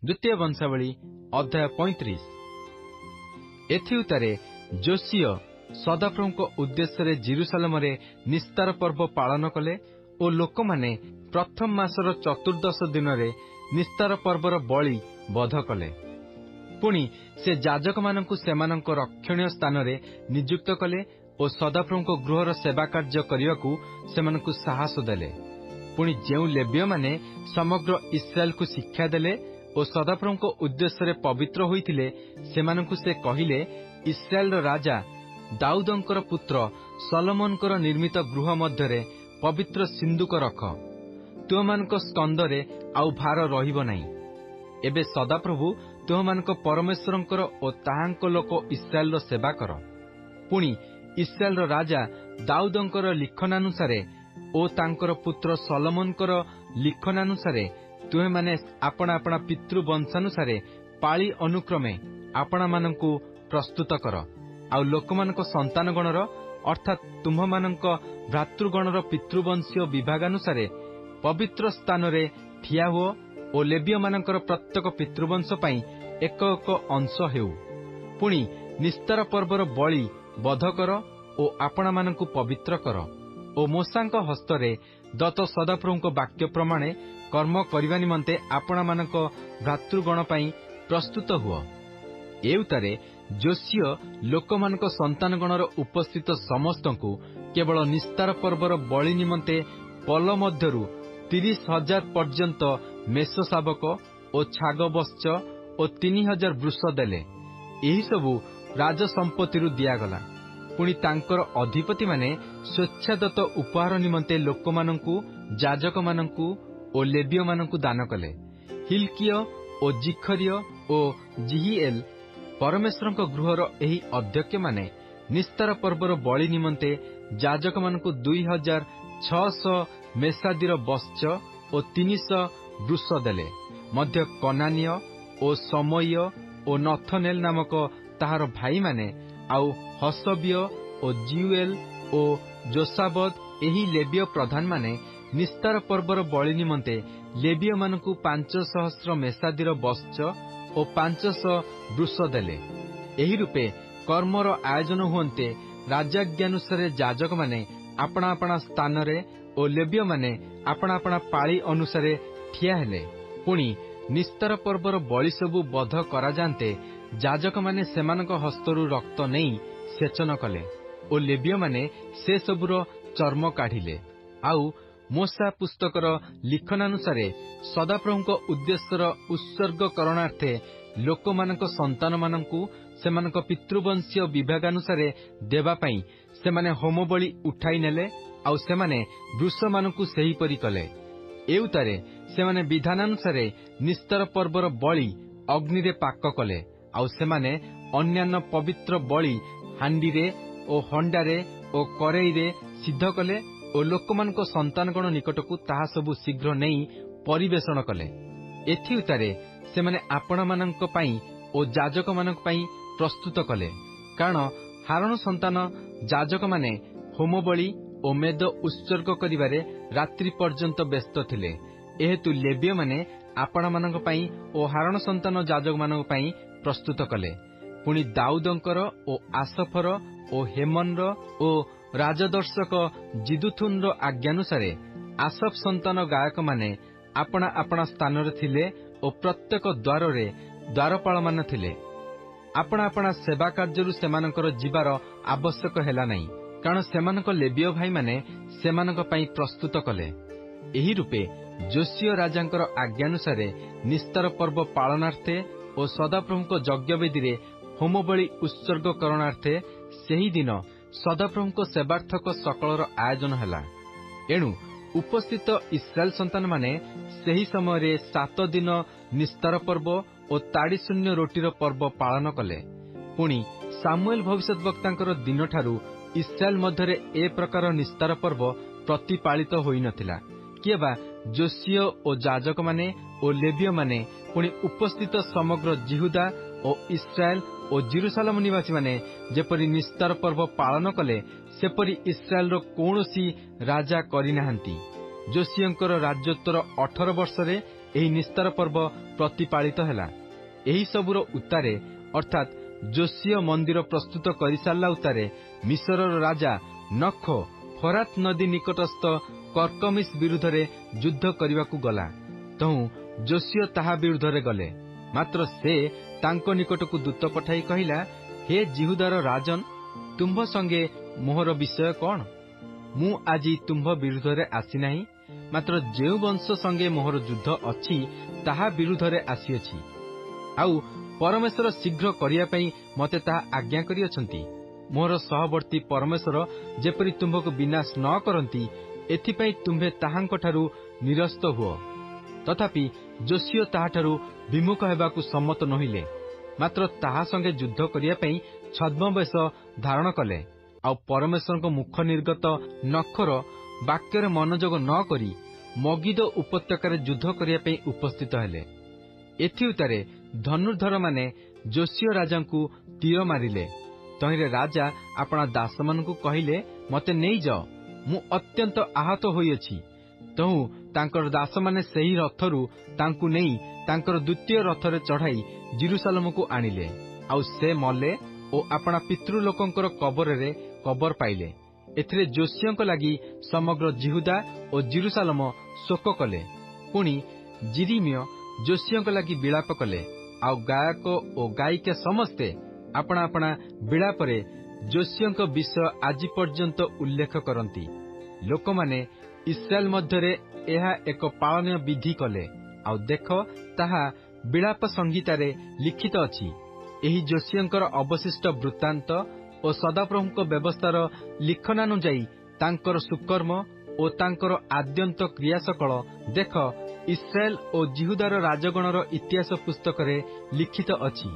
द्वितीय वंशावली अध्याय 35। एथि उतारे जोसियो सदाप्रभुको उद्देश्य जेरुसालेम निस्तार पर्व पालन कले और लोक माने प्रथम मासर चतुर्दश दिन निस्तार पर्वर बलि बध कले। पुणी से जाजक मानकु सेमानंक रक्षणीय स्थान रे नियुक्त कले और सदाप्रभुको गृहर सेवा कार्य करने सेमानकु साहस देले। पुणी जेउ लेवीय माने समग्र इस्राएल को शिक्षा देले और सदाप्रभुको उद्देश्य पवित्र होइथिले सेमानकु से कहिले, इस्राएल राजा दाऊदंकर पुत्र सलोमनकर निर्मित गृह मध्यरे पवित्र सिंदूक रख, तुमମାନଙ୍କ स्कंदरे आउ भार रहिबो नाही। एबे सदाप्रभु तुमମାନଙ୍କ परमेश्वरंकर ओ ताहांक लोक इस्राएल सेवा कर। पुणी इस्राएल राजा दाऊदंकर लिखनानुसारे ओ तांकर पुत्र सलोमनकर लिखनानुसारे तुहे माने आपणा आपणा पितृवंशानुसारे पाଳି अनुक्रमे आपणा मानंकु प्रस्तुत कर। आउ लोकमानक संतान गणर अर्थात तुम्हमानंक भ्रातृगणर पितृवंशीय विभागानुसारे पवित्र स्थान रे ठिया हुओ और लेवीय मानंकर प्रत्येक पितृवंश पई एक एक अंश हेउ। पुणी निस्तार पर्वर बलि बध कर ओ आपणा मानंकु पवित्र कर ओ मोसांक हस्तरे दत्त सदाप्रभुको वाक्य प्रमाणे कर्म करने निमंते आपणा मानक भ्रातृगण पई प्रस्तुत हुओ। एउतारे जोसियो लोकमानक संतान गणर उपस्थित समस्तंकु केवल निस्तार पर्वर बलि निमंते पल मध्यरु 30,000 पर्यंत मेष शावक और छाग बश्च और 3,000 वृष देले। एही सबु राज संपत्ति दियागला। पुणी तांकर अधिपति माने स्वेच्छादत्त उपहार निमंते लोकमानंकु जाजक मानंकु और लेवीय मानंकु दान कले। हिल्कियो ओ जिखरियो ओ जिहिएल परमेश्वरंक गृहर एही अध्यक्ष माने निस्तार पर्वर बलि निमंते जाजक मानंकु 2,600 मेसादीर बश्च और 300 वृष देले। मध्य कनानीय ओ समय ओ नथनेल नामक ताहार भाई माने आउ हसबिय ओ जियुएल ओ जोसाबद एही लेवीय प्रधान माने निस्तार पर्वर बलि निमंते लेवीय मानकु 500 मेसादीर बश्च और 500 वृष देले। एही रूपे कर्मर आयोजन हुंते राजाज्ञानुसारे जाजक माने आपणा आपणा स्थान रे और लेवीय माने आपणा आपणा पाଳି अनुसारे ठिया हेले। पुणी निस्तार पर्वर बलि सबु बध करा जानते जाजक माने सेमानक हस्तरु रक्त नहीं सेचन कले और लेवीय माने से सबुर चर्म काढ़िले। आउ मोसा पुस्तकर लिखनानुसारे सदाप्रभुको उद्देश्यर उत्सर्ग करणार्थे लोकमानक संतान मानंकु सेमानक पितृवंशीय विभागानुसारे देवा पई सेमाने होम बलि उठाई नेले। आउ सेमाने वृष मानंकु सेही परि कले। एउतारे सेमाने विधानानुसारे निस्तार पर्वर बलि अग्नि रे पाक कले। आउ सेमाने अन्यान्य पवित्र बलि हांडीरे ओ हंडारे ओ करेईरे सिद्ध कले और लोकमानक संतानगण निकटकू ताहा सबु शीघ्र नहीं परिवेषण कले। एथि उतारे सेमाने आपणा मानंक पई ओ जाजक मानक पई प्रस्तुत कले। कारण हारण संतान जाजक माने होम बलि ओ मेद उत्सर्ग करिवारे रात्रि पर्यंत व्यस्त थिले। एहेतु लेवीय माने आपणा मानंक पई ओ हारण संतान जाजक मानंक पई प्रस्तुत कले। पुणी दाऊदंकर ओ आसफर ओ हेमनर ओ राजदर्शक जिदुथुन आज्ञानुसारे आसफ संतान गायक माने आपणा आपणा स्थान रे थिले और प्रत्येक द्वार रे द्वारपाल मान थिले। आपणा आपणा सेवा कार्यरु सेमानकर जीवार आवश्यक हेला नहीं, कारण सेमानक लेवीय भाई माने सेमानक पई प्रस्तुत कले। एही रूपे जोसियो राजांकर आज्ञानुसारे निस्तार पर्व पालनार्थे और सदाप्रभुको यज्ञवेदी रे होम बलि उत्सर्ग करणार्थे सेही दिन सदाप्रभुको सेवार्थक सकलर आयोजन हैला। एणु उपस्थित इस्राएल संतान माने सेही समय 7 दिन निस्तार पर्व और ताड़ी शून्य रोटीर पर्व पालन कले। पुणी सामुएल भविष्यद्वक्तांकर दिन ठारू इस्राएल मध्यरे ए प्रकार निस्तार पर्व प्रतिपालित होई नथिला। किएबा जोसियो और जाजक माने और लेवीय माने पुणी उपस्थित समग्र जिहुदा और इस्राएल और जेरुसालेम निवासी माने जेपरि निस्तार पर्व पालन कले सेपरि इस्राएल रो कोनोसी राजा करि नाहंती। जोसियंकर राज्योत्तर 18 वर्ष रे ଏହି ନିସ୍ତାର ପର୍ବ ପ୍ରତିପାଳିତ ହେଲା। ଏହି ସବୁର ଉତ୍ତାରେ ଅର୍ଥାତ୍ ଯୋଶୀୟ ମନ୍ଦିର ପ୍ରସ୍ତୁତ କରିସାରିଲା ଉତ୍ତାରେ ମିଶରର ରାଜା ନଖୋ ଫରାତ୍ ନଦୀ ନିକଟସ୍ଥ କର୍କମିସ୍ ବିରୁଦ୍ଧରେ ଯୁଦ୍ଧ କରିବାକୁ ଗଲା। ତହୁଁ ଯୋଶୀୟ ତାହା ବିରୁଦ୍ଧରେ ଗଲେ। ମାତ୍ର ସେ ତାଙ୍କ ନିକଟକୁ ଦୂତ ପଠାଇ କହିଲା, ହେ ଜିହୁଦାର ରାଜନ୍, ତୁମ୍ଭ ସଙ୍ଗେ ମୋହର ବିଷୟ କ'ଣ? ମୁଁ ଆଜି ତୁମ୍ଭ ବିରୁଦ୍ଧରେ ଆସିନାହିଁ, ମାତ୍ର ଯେଉଁ ବଂଶ ସଙ୍ଗେ ମୋହର ଯୁଦ୍ଧ ଅଛି ତାହା ବିରୁଦ୍ଧରେ ଆସିଅଛି। ଆଉ ପରମେଶ୍ୱର ଶୀଘ୍ର କରିବା ପାଇଁ ମୋତେ ତାହା ଆଜ୍ଞା କରିଅଛନ୍ତି। ମୋହର ସହବର୍ତ୍ତୀ ପରମେଶ୍ୱର ଯେପରି ତୁମ୍ଭକୁ ବିନାଶ ନ କରନ୍ତି, ଏଥିପାଇଁ ତୁମ୍ଭେ ତାହାଙ୍କଠାରୁ ନିରସ୍ତ ହୁଅ। ତଥାପି ଯୋଶୀୟ ତାହାଠାରୁ ବିମୁଖ ହେବାକୁ ସମ୍ମତ ନୋହିଲେ, ମାତ୍ର ତାହା ସଙ୍ଗେ ଯୁଦ୍ଧ କରିବା ପାଇଁ ଛଦ୍ମବେଶ ଧାରଣ କଲେ। ଆଉ ପରମେଶ୍ୱରଙ୍କ ମୁଖ ନିର୍ଗତ ନଖୋର ବାକ୍ୟରେ ମନୋଯୋଗ ନ କରି ମଗିଦୋ ଉପତ୍ୟକାରେ ଯୁଦ୍ଧ କରିବା ପାଇଁ ଉପସ୍ଥିତ ହେଲେ। ଏଥି ଉତ୍ତାରେ ଧନୁର୍ଦ୍ଧରମାନେ ଯୋଶୀୟ ରାଜାଙ୍କୁ ତୀର ମାରିଲେ। ତହିଁରେ ରାଜା ଆପଣା ଦାସମାନଙ୍କୁ କହିଲେ, ମୋତେ ନେଇଯାଅ, ମୁଁ ଅତ୍ୟନ୍ତ ଆହତ ହୋଇଅଛି। ତହୁଁ ତାଙ୍କର ଦାସମାନେ ସେହି ରଥରୁ ତାଙ୍କୁ ନେଇ ତାଙ୍କର ଦ୍ୱିତୀୟ ରଥରେ ଚଢ଼ାଇ ଜିରୁସାଲେମକୁ ଆଣିଲେ। ଆଉ ସେ ମଲେ ଓ ଆପଣା ପିତୃଲୋକଙ୍କର କବରରେ କବର ପାଇଲେ। ଏଥିରେ ଯୋଶୀୟଙ୍କ ଲାଗି ସମଗ୍ର ଜିହୁଦା ଓ ଜିରୁସାଲେମ ଶୋକ କଲେ। ପୁଣି ଜିରିମିୟ ଯୋଶୀୟଙ୍କ ଲାଗି ବିଳାପ କଲେ। ଆଉ ଗାୟକ ଓ ଗାୟିକା ସମସ୍ତେ ଆପଣା ଆପଣା ବିଳାପରେ ଯୋଶୀୟଙ୍କ ବିଷୟ ଆଜି ପର୍ଯ୍ୟନ୍ତ ଉଲ୍ଲେଖ କରନ୍ତି। ଲୋକମାନେ ଇସ୍ରାଏଲ ମଧ୍ୟରେ ଏହା ଏକ ପାଳନୀୟ ବିଧି କଲେ। ଆଉ ଦେଖ, ତାହା ବିଳାପ ସଂହିତାରେ ଲିଖିତ ଅଛି। ଏହି ଯୋଶୀୟଙ୍କର ଅବଶିଷ୍ଟ ବୃତ୍ତାନ୍ତ ଓ ସଦାପ୍ରଭୁଙ୍କ ବ୍ୟବସ୍ଥାର ଲିଖନାନୁଯାୟୀ ତାଙ୍କର ସୁକର୍ମ ଓ ତାଙ୍କର ଆଦ୍ୟନ୍ତ କ୍ରିୟାସକଳ ଦେଖ, ଇସ୍ରାଏଲ ଓ ଜିହୁଦାର ରାଜଗଣର ଇତିହାସ ପୁସ୍ତକରେ ଲିଖିତ ଅଛି।